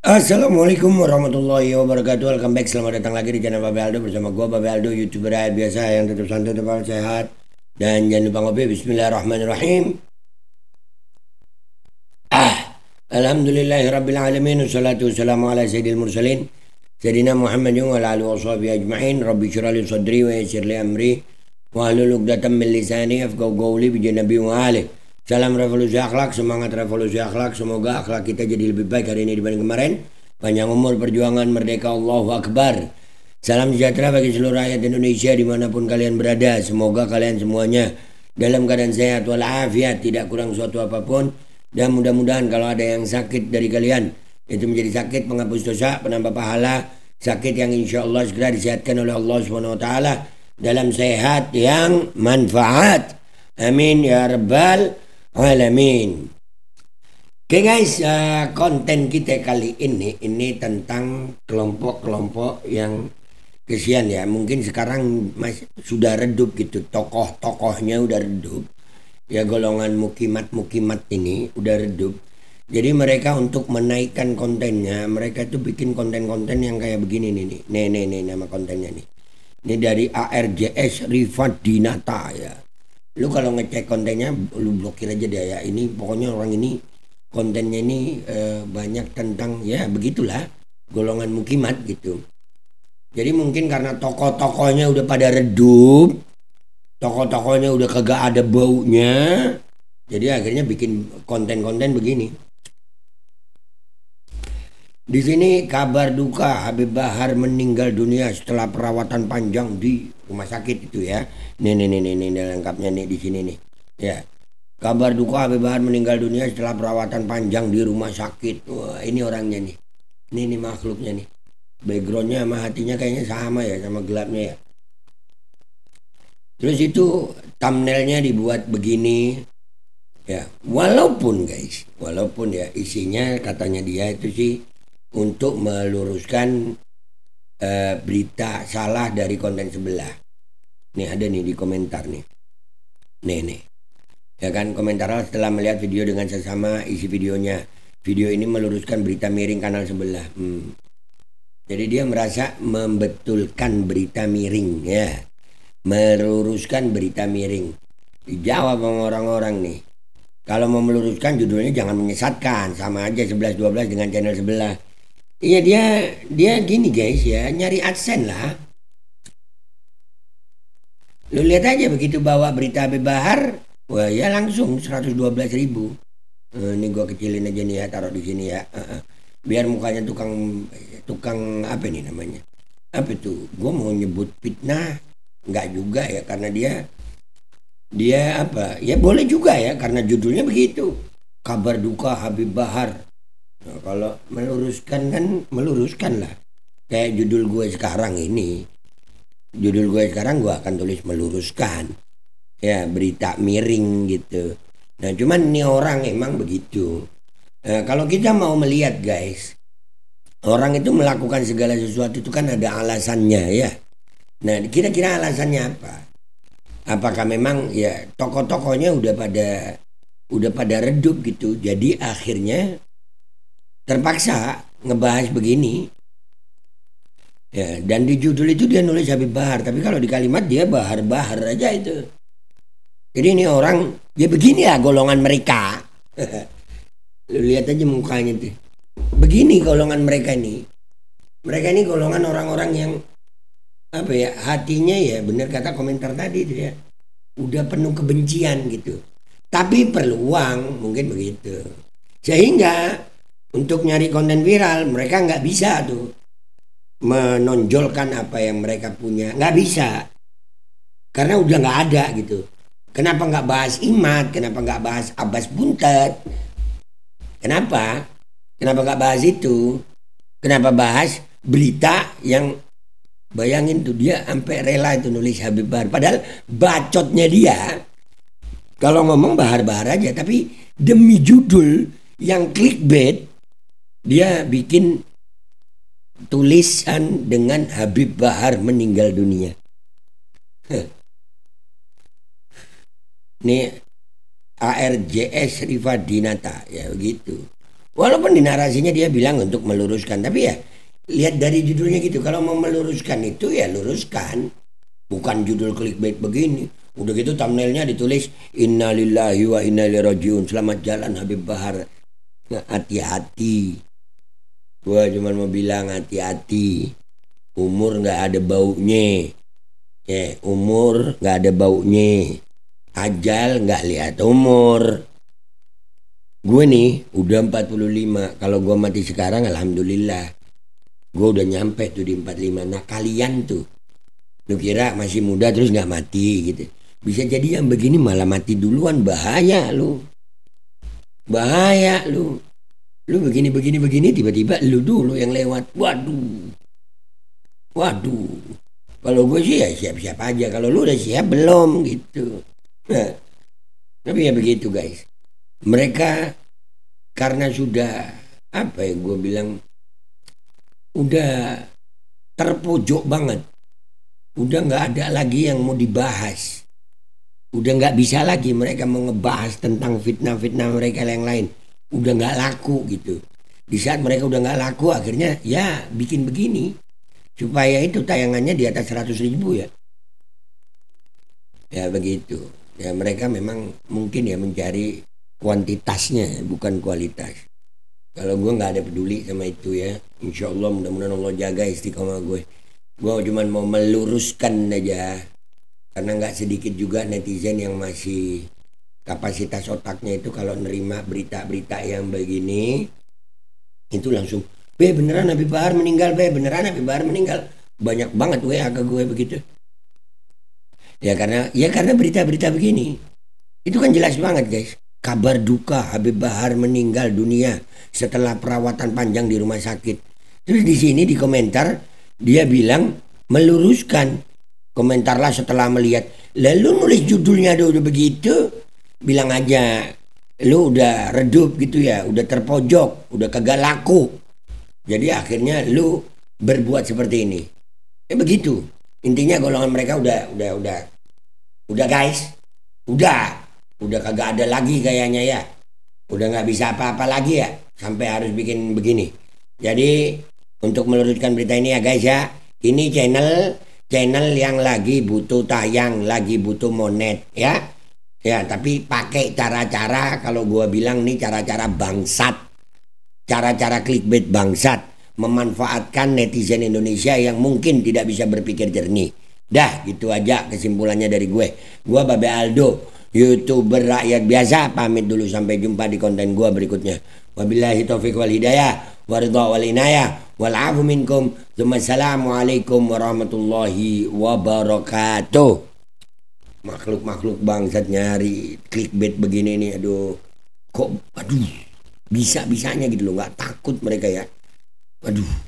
Assalamualaikum warahmatullahi wabarakatuh. Welcome back. Selamat datang lagi di channel Babe Aldo bersama gua Babe Aldo, YouTuber rakyat biasa yang tetap santai, tetap sehat. Dan jangan lupa ngopi. Bismillahirrahmanirrahim. Alhamdulillahirabbil alamin. Wassalatu wassalamu ala sayyidil mursalin. Sayyidina Muhammadin wa ala alihi washabihi ajma'in. Rabbi shrah li sadri wa yassir li amri wa hlul 'uqdatam min lisani yafqahu qawli bi nabi wa alihi. Salam revolusi akhlak, semangat revolusi akhlak. Semoga akhlak kita jadi lebih baik hari ini dibanding kemarin. Panjang umur, perjuangan, merdeka, Allahu Akbar. Salam sejahtera bagi seluruh rakyat Indonesia dimanapun kalian berada. Semoga kalian semuanya dalam keadaan sehat walafiat, tidak kurang suatu apapun. Dan mudah-mudahan kalau ada yang sakit dari kalian, itu menjadi sakit penghapus dosa, penambah pahala. Sakit yang insya Allah segera disehatkan oleh Allah SWT dalam sehat yang manfaat. Amin ya rabbal alamin. Oke guys, konten kita kali ini tentang kelompok-kelompok yang kesian ya. Mungkin sekarang sudah redup gitu, tokoh-tokohnya udah redup. Ya golongan mukimat-mukimat ini udah redup. Jadi mereka untuk menaikkan kontennya, mereka tuh bikin konten-konten yang kayak begini nih. Nih nama kontennya nih. Ini dari ARJS Rifat Dinata ya. Lu kalau ngecek kontennya lu blokir aja deh ya. Ini pokoknya orang ini kontennya ini banyak tentang ya begitulah golongan mukimat gitu. Jadi mungkin karena tokoh-tokohnya udah pada redup, tokoh-tokohnya udah kagak ada baunya, jadi akhirnya bikin konten-konten begini. Di sini kabar duka Habib Bahar meninggal dunia setelah perawatan panjang di rumah sakit itu ya. Nih lengkapnya nih di sini nih. Ya. Kabar duka Habib Bahar meninggal dunia setelah perawatan panjang di rumah sakit. Wah, ini orangnya nih. Ini makhluknya nih. Backgroundnya sama hatinya kayaknya sama ya, sama gelapnya ya. Terus itu thumbnailnya dibuat begini. Ya, walaupun ya isinya katanya dia itu sih untuk meluruskan berita salah dari konten sebelah. Nih ada nih di komentar nih. Nih. Ya kan komentar setelah melihat video dengan sesama isi videonya. Video ini meluruskan berita miring kanal sebelah. Jadi dia merasa membetulkan berita miring ya. Meluruskan berita miring. Dijawab sama orang-orang nih. Kalau mau meluruskan judulnya jangan menyesatkan, sama aja 11-12 dengan channel sebelah. Iya dia gini guys ya, nyari AdSense lah. Lu lihat aja begitu bawa berita Habib Bahar, wah ya langsung 112.000. Ini gua kecilin aja nih ya, taruh di sini ya. Biar mukanya tukang apa nih namanya? Apa itu? Gua mau nyebut fitnah, nggak juga ya karena dia apa? Ya boleh juga ya karena judulnya begitu. Kabar duka Habib Bahar. Nah, kalau meluruskan kan meluruskan lah. Kayak judul gue sekarang ini. Judul gue sekarang gue akan tulis meluruskan. Ya berita miring gitu. Nah cuman ini orang emang begitu. Kalau kita mau melihat guys. Orang itu melakukan segala sesuatu itu kan ada alasannya ya. Nah kira-kira alasannya apa? Apakah memang ya tokoh-tokohnya udah pada redup gitu. Jadi akhirnya terpaksa ngebahas begini ya, dan di judul itu dia nulis Habib Bahar, tapi kalau di kalimat dia bahar-bahar aja itu. Jadi ini orang dia begini ya golongan mereka. Lu lihat aja mukanya tuh, begini golongan mereka ini golongan orang-orang yang apa ya, hatinya ya bener kata komentar tadi itu ya udah penuh kebencian gitu, tapi perlu uang mungkin begitu, sehingga untuk nyari konten viral mereka nggak bisa tuh menonjolkan apa yang mereka punya, nggak bisa karena udah nggak ada gitu. Kenapa nggak bahas Imad, kenapa nggak bahas Abbas Buntet, kenapa nggak bahas itu, kenapa bahas berita yang bayangin tuh dia sampai rela itu nulis Habib Bahar, padahal bacotnya dia kalau ngomong bahar-bahar aja, tapi demi judul yang clickbait dia bikin tulisan dengan Habib Bahar meninggal dunia. Nih ARJS Rifat Dinata ya begitu. Walaupun di narasinya dia bilang untuk meluruskan, tapi ya lihat dari judulnya gitu. Kalau mau meluruskan itu ya luruskan, bukan judul clickbait begini. Udah gitu thumbnailnya ditulis Innalillahi wa inna ilaihi rajiun. Selamat jalan Habib Bahar. Nah, hati-hati. Gua cuma mau bilang hati-hati. Umur nggak ada baunya. Umur nggak ada baunya. Ajal nggak lihat umur. Gue nih udah 45. Kalau gue mati sekarang alhamdulillah. Gue udah nyampe tuh di 45. Nah kalian tuh, lu kira masih muda terus nggak mati gitu. Bisa jadi yang begini malah mati duluan. Bahaya lu. Bahaya lu. Lu begini tiba-tiba lu dulu yang lewat. Waduh. Waduh. Kalau gue sih ya siap-siap aja. Kalau lu udah siap belum gitu. Nah, tapi ya begitu guys. Mereka karena sudah apa ya gue bilang udah terpojok banget, udah nggak ada lagi yang mau dibahas, udah nggak bisa lagi mereka mau ngebahas tentang fitnah-fitnah mereka yang lain, udah nggak laku gitu. Di saat mereka udah nggak laku akhirnya ya bikin begini supaya itu tayangannya di atas 100.000 ya begitu ya. Mereka memang mungkin ya mencari kuantitasnya bukan kualitas. Kalau gue nggak ada peduli sama itu ya. Insya Allah mudah-mudahan Allah jaga istiqomah gue. Gue cuma mau meluruskan aja. Karena nggak sedikit juga netizen yang masih kapasitas otaknya itu kalau nerima berita-berita yang begini itu langsung, beneran Habib Bahar meninggal, beneran Habib Bahar meninggal. Banyak banget WA ke gue begitu. Ya karena berita-berita begini. Itu kan jelas banget guys. Kabar duka Habib Bahar meninggal dunia setelah perawatan panjang di rumah sakit. Terus di sini di komentar dia bilang meluruskan. Komentarlah setelah melihat. Lalu nulis judulnya udah begitu, bilang aja lu udah redup gitu ya, udah terpojok, udah kagak laku. Jadi akhirnya lu berbuat seperti ini. Begitu. Intinya golongan mereka udah guys. Udah kagak ada lagi kayaknya ya. Udah nggak bisa apa-apa lagi ya. Sampai harus bikin begini. Jadi untuk meluruskan berita ini ya guys ya. Ini channel yang lagi butuh tayang, lagi butuh monet ya. Ya tapi pakai cara-cara, kalau gua bilang nih cara-cara bangsat. Cara-cara clickbait bangsat. Memanfaatkan netizen Indonesia yang mungkin tidak bisa berpikir jernih. Dah gitu aja kesimpulannya dari gue. Gua Babe Aldo, YouTuber rakyat biasa, pamit dulu sampai jumpa di konten gua berikutnya. Wabillahi taufiq wal hidayah, waridha wal inayah, wal afu minkum. Assalamualaikum warahmatullahi wabarakatuh. Makhluk-makhluk bangsat nyari clickbait begini nih, aduh. Kok bisa-bisanya gitu loh, nggak takut mereka ya. Aduh.